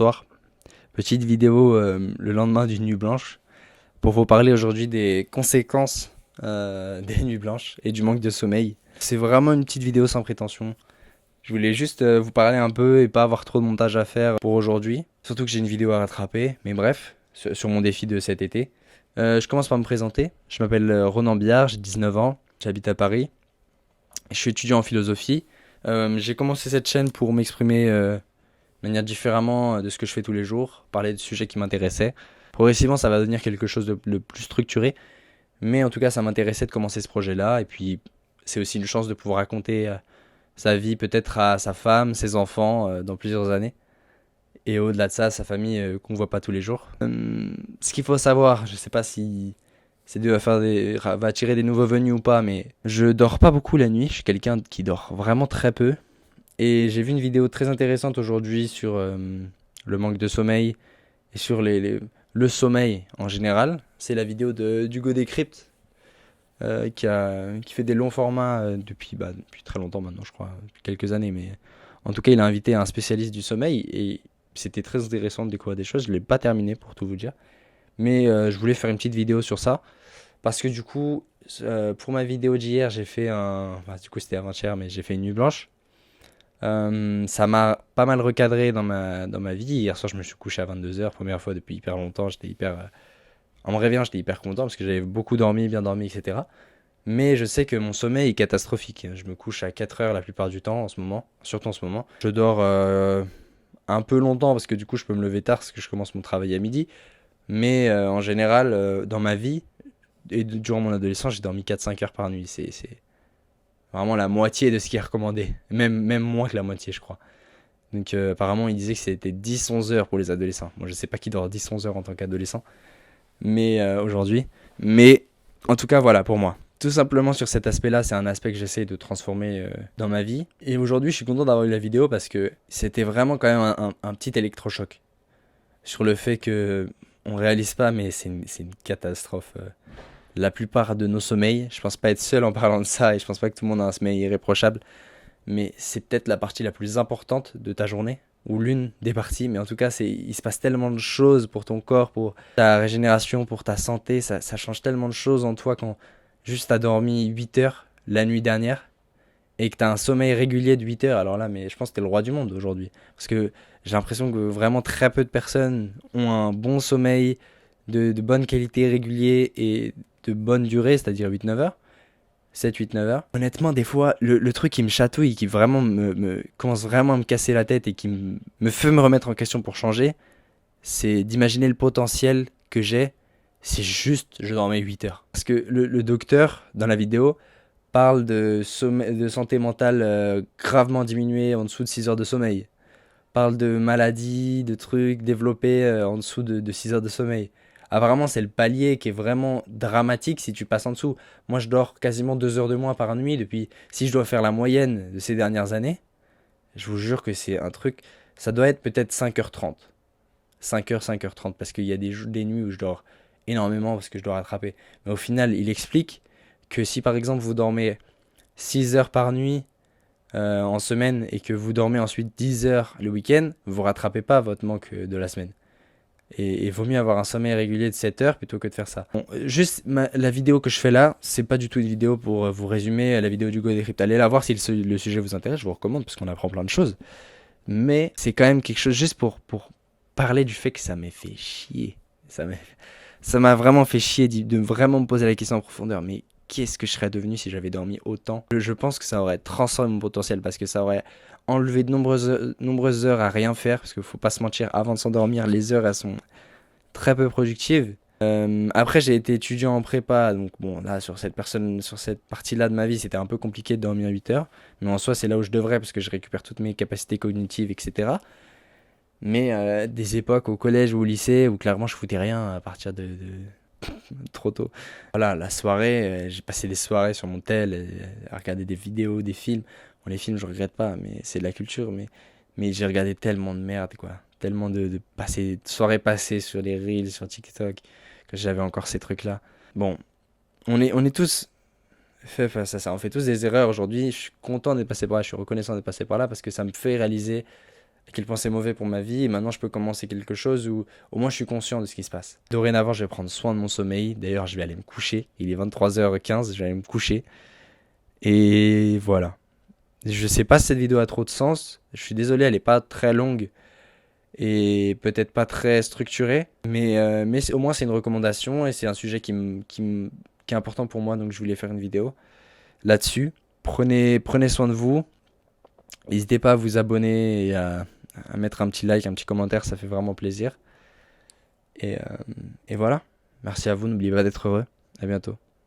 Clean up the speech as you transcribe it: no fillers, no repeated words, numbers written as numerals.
Soir. Petite vidéo le lendemain d'une nuit blanche pour vous parler aujourd'hui des conséquences des nuits blanches et du manque de sommeil. C'est vraiment une petite vidéo sans prétention. Je voulais juste vous parler un peu et pas avoir trop de montage à faire pour aujourd'hui. Surtout que j'ai une vidéo à rattraper, mais bref, sur mon défi de cet été. Je commence par me présenter. Je m'appelle Ronan Biard, j'ai 19 ans, j'habite à Paris. Je suis étudiant en philosophie. J'ai commencé cette chaîne pour m'exprimer de manière différemment de ce que je fais tous les jours, parler de sujets qui m'intéressaient. Progressivement, ça va devenir quelque chose de plus structuré, mais en tout cas, ça m'intéressait de commencer ce projet-là, et puis c'est aussi une chance de pouvoir raconter sa vie peut-être à sa femme, ses enfants dans plusieurs années, et au-delà de ça, sa famille qu'on ne voit pas tous les jours. Ce qu'il faut savoir, je ne sais pas si C2 va attirer des nouveaux venus ou pas, mais je dors pas beaucoup la nuit, je suis quelqu'un qui dort vraiment très peu. Et j'ai vu une vidéo très intéressante aujourd'hui sur le manque de sommeil et sur le sommeil en général. C'est la vidéo d'Hugo Décrypte qui fait des longs formats depuis très longtemps maintenant, je crois, depuis quelques années. Mais en tout cas, il a invité un spécialiste du sommeil et c'était très intéressant de découvrir des choses. Je ne l'ai pas terminé pour tout vous dire. Mais je voulais faire une petite vidéo sur ça parce que du coup, pour ma vidéo d'hier, j'ai fait du coup, c'était avant-hier, mais j'ai fait une nuit blanche. Ça m'a pas mal recadré dans ma vie. Hier soir, je me suis couché à 22 h, première fois depuis hyper longtemps. En me réveillant, j'étais hyper content parce que j'avais beaucoup dormi, bien dormi, etc. Mais je sais que mon sommeil est catastrophique. Je me couche à 4 heures la plupart du temps en ce moment, surtout en ce moment. Je dors un peu longtemps parce que du coup, je peux me lever tard parce que je commence mon travail à midi. Mais en général, dans ma vie et durant mon adolescence, j'ai dormi 4-5 heures par nuit. C'est vraiment la moitié de ce qui est recommandé. Même moins que la moitié, je crois. Donc apparemment, il disait que c'était 10-11 heures pour les adolescents. Moi, je sais pas qui dort 10-11 heures en tant qu'adolescent, mais aujourd'hui. Mais en tout cas, voilà, pour moi. Tout simplement sur cet aspect-là, c'est un aspect que j'essaie de transformer dans ma vie. Et aujourd'hui, je suis content d'avoir eu la vidéo parce que c'était vraiment quand même un petit électrochoc sur le fait que on réalise pas, mais c'est une catastrophe. La plupart de nos sommeils, je pense pas être seul en parlant de ça et je pense pas que tout le monde a un sommeil irréprochable, mais c'est peut-être la partie la plus importante de ta journée, ou l'une des parties, mais en tout cas, il se passe tellement de choses pour ton corps, pour ta régénération, pour ta santé, ça change tellement de choses en toi quand juste t'as dormi 8 heures la nuit dernière et que t'as un sommeil régulier de 8 heures, alors là, mais je pense que t'es le roi du monde aujourd'hui. Parce que j'ai l'impression que vraiment très peu de personnes ont un bon sommeil de bonne qualité régulier et de bonne durée, c'est-à-dire 8-9 heures. 7-8-9 heures. Honnêtement, des fois, le truc qui me chatouille, qui vraiment commence vraiment à me casser la tête et qui me fait me remettre en question pour changer, c'est d'imaginer le potentiel que j'ai si juste je dormais 8 heures. Parce que le docteur, dans la vidéo, parle de santé mentale gravement diminuée en dessous de 6 heures de sommeil. Parle de maladies, de trucs développés en dessous de 6 heures de sommeil. Apparemment, c'est le palier qui est vraiment dramatique si tu passes en dessous. Moi, je dors quasiment 2 heures de moins par nuit depuis. Si je dois faire la moyenne de ces dernières années, je vous jure que c'est un truc. Ça doit être peut-être 5h30. 5h, 5h30. Parce qu'il y a des nuits où je dors énormément parce que je dois rattraper. Mais au final, il explique que si par exemple vous dormez 6 heures par nuit en semaine et que vous dormez ensuite 10 heures le week-end, vous rattrapez pas votre manque de la semaine. Et vaut mieux avoir un sommeil régulier de 7 heures plutôt que de faire ça. Bon, juste la vidéo que je fais là, c'est pas du tout une vidéo pour vous résumer la vidéo du Go Decrypt. Allez la voir si le sujet vous intéresse, je vous recommande parce qu'on apprend plein de choses. Mais c'est quand même quelque chose juste pour parler du fait que ça m'a fait chier. Ça m'a vraiment fait chier de vraiment me poser la question en profondeur. Mais qu'est-ce que je serais devenu si j'avais dormi autant? Je pense que ça aurait transformé mon potentiel parce que ça aurait enlevé de nombreuses heures à rien faire. Parce qu'il faut pas se mentir, avant de s'endormir, les heures elles sont très peu productives. Après, j'ai été étudiant en prépa, donc bon, là, sur cette partie-là de ma vie, c'était un peu compliqué de dormir 8 heures. Mais en soi, c'est là où je devrais parce que je récupère toutes mes capacités cognitives, etc. Mais des époques au collège ou au lycée où clairement je foutais rien à partir trop tôt. Voilà, la soirée, j'ai passé des soirées sur mon tel, à regarder des vidéos, des films. Bon, les films, je regrette pas, mais c'est de la culture. Mais j'ai regardé tellement de merde, quoi. Tellement de soirées passées sur les reels, sur TikTok, que j'avais encore ces trucs-là. Bon, on est tous fait face à ça. On fait tous des erreurs aujourd'hui. Je suis content d'être passé par là, je suis reconnaissant d'être passé par là parce que ça me fait réaliser à quel point c'est mauvais pour ma vie. Et maintenant, je peux commencer quelque chose où au moins je suis conscient de ce qui se passe. Dorénavant, je vais prendre soin de mon sommeil. D'ailleurs, je vais aller me coucher. Il est 23h15, je vais aller me coucher. Et voilà. Je sais pas si cette vidéo a trop de sens. Je suis désolé, elle est pas très longue et peut-être pas très structurée. Mais au moins, c'est une recommandation et c'est un sujet qui est important pour moi. Donc, je voulais faire une vidéo là-dessus. Prenez soin de vous. N'hésitez pas à vous abonner et à mettre un petit like, un petit commentaire, ça fait vraiment plaisir. Et, euh, et voilà. Merci à vous, n'oubliez pas d'être heureux. À bientôt.